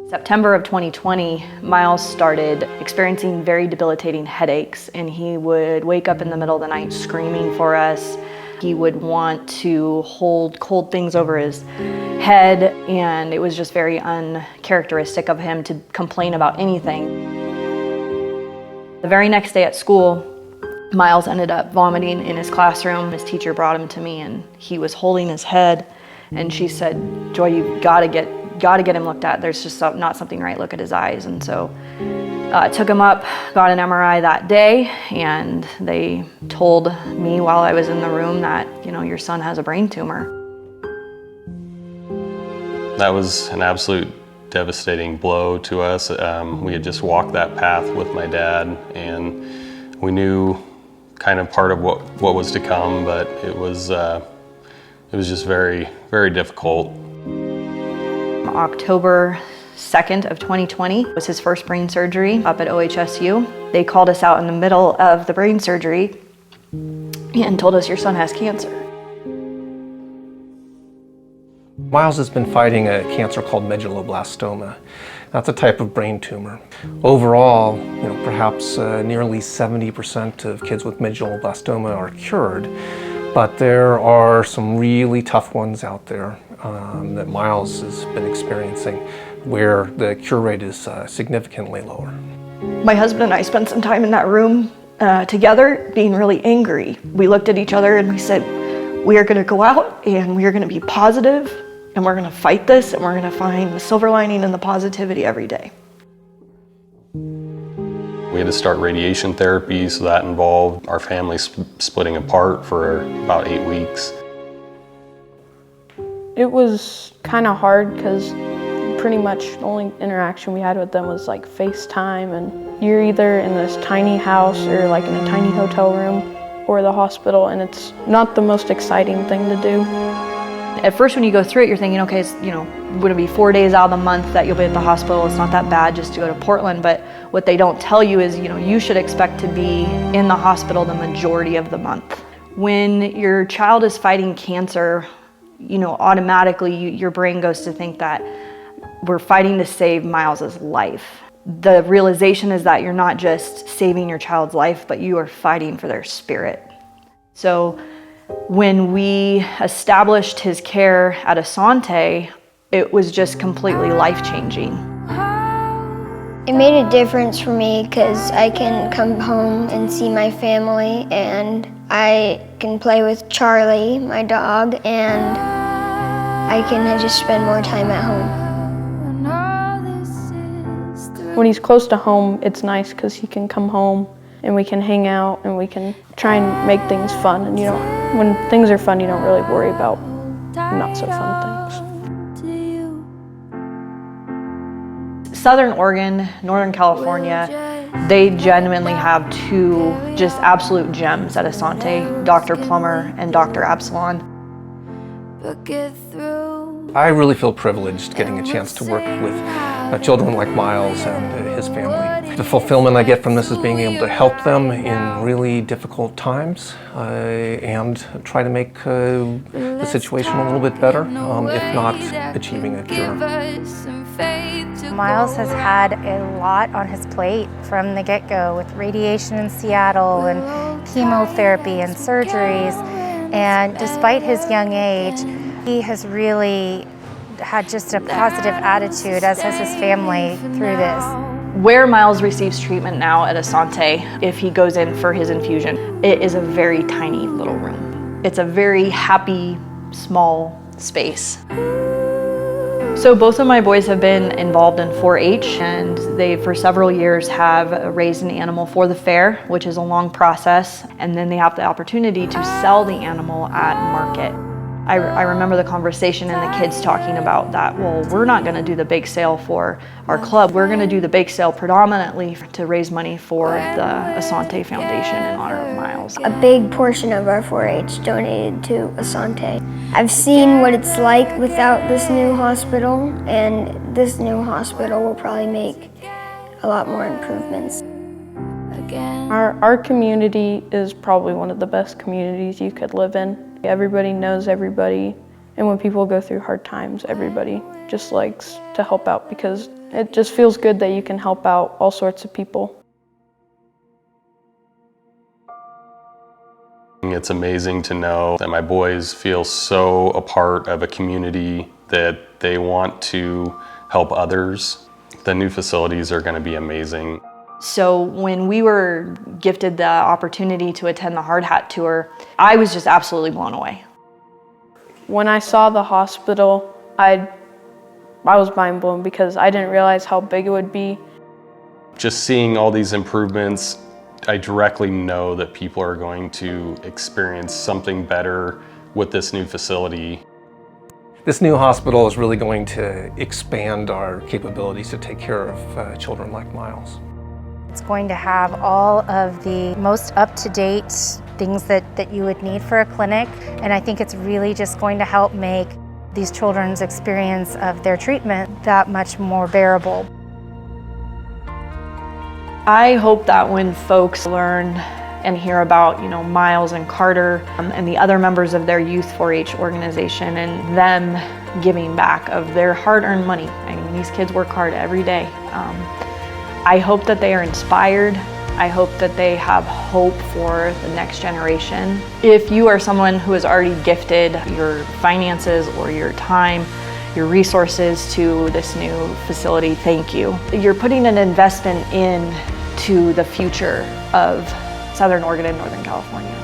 September of 2020, Miles started experiencing very debilitating headaches, and he would wake up in the middle of the night screaming for us. He would want to hold cold things over his head, and it was just very uncharacteristic of him to complain about anything. The very next day at school, Miles ended up vomiting in his classroom. His teacher brought him to me, and he was holding his head, and she said, "Joy, you've got to get him looked at. There's just not something right. Look at his eyes." And so I took him up, got an MRI that day, and they told me while I was in the room that, your son has a brain tumor. That was an absolute devastating blow to us. We had just walked that path with my dad, and we knew kind of part of what was to come, but it was just very, very difficult. October 2nd of 2020 was his first brain surgery up at OHSU. They called us out in the middle of the brain surgery and told us, "Your son has cancer." Miles has been fighting a cancer called medulloblastoma. That's a type of brain tumor. Overall, perhaps nearly 70% of kids with medulloblastoma are cured, but there are some really tough ones out there that Miles has been experiencing where the cure rate is significantly lower. My husband and I spent some time in that room together being really angry. We looked at each other and we said, "We are going to go out and we are going to be positive, and we're going to fight this, and we're going to find the silver lining and the positivity every day." We had to start radiation therapy, so that involved our family splitting apart for about 8 weeks. It was kind of hard because pretty much the only interaction we had with them was like FaceTime, and you're either in this tiny house or like in a tiny hotel room or the hospital, and it's not the most exciting thing to do. At first when you go through it, you're thinking, okay, it's, would it be 4 days out of the month that you'll be at the hospital? It's not that bad just to go to Portland, but what they don't tell you is, you should expect to be in the hospital the majority of the month. When your child is fighting cancer, automatically your brain goes to think that we're fighting to save Miles's life. The realization is that you're not just saving your child's life, but you are fighting for their spirit. So when we established his care at Asante, it was just completely life-changing. It made a difference for me because I can come home and see my family, and I can play with Charlie, my dog, and I can just spend more time at home. When he's close to home, it's nice because he can come home and we can hang out and we can try and make things fun. And when things are fun, you don't really worry about not so fun things. Southern Oregon, Northern California, they genuinely have two just absolute gems at Asante, Dr. Plummer and Dr. Absalon. I really feel privileged getting a chance to work with children like Miles and his family. The fulfillment I get from this is being able to help them in really difficult times and try to make the situation a little bit better, if not achieving a cure. Miles has had a lot on his plate from the get-go with radiation in Seattle and chemotherapy and surgeries. And despite his young age, he has really had just a positive attitude, as has his family, through this. Where Miles receives treatment now at Asante, if he goes in for his infusion, it is a very tiny little room. It's a very happy, small space. So both of my boys have been involved in 4-H, and they for several years have raised an animal for the fair, which is a long process, and then they have the opportunity to sell the animal at market. I remember the conversation and the kids talking about that, well, we're not going to do the bake sale for our club. We're going to do the bake sale predominantly to raise money for the Asante Foundation in honor of Miles. A big portion of our 4-H donated to Asante. I've seen what it's like without this new hospital, and this new hospital will probably make a lot more improvements. Our community is probably one of the best communities you could live in. Everybody knows everybody, And when people go through hard times, everybody just likes to help out because it just feels good that you can help out all sorts of people. It's amazing to know that my boys feel so a part of a community that they want to help others. The new facilities are going to be amazing. So when we were gifted the opportunity to attend the Hard Hat Tour, I was just absolutely blown away. When I saw the hospital, I was mind blown because I didn't realize how big it would be. Just seeing all these improvements, I directly know that people are going to experience something better with this new facility. This new hospital is really going to expand our capabilities to take care of children like Miles. It's going to have all of the most up-to-date things that you would need for a clinic, and I think it's really just going to help make these children's experience of their treatment that much more bearable. I hope that when folks learn and hear about, Miles and Carter and the other members of their Youth 4-H organization and them giving back of their hard-earned money. I mean, these kids work hard every day. I hope that they are inspired. I hope that they have hope for the next generation. If you are someone who has already gifted your finances or your time, your resources to this new facility, thank you. You're putting an investment into the future of Southern Oregon and Northern California.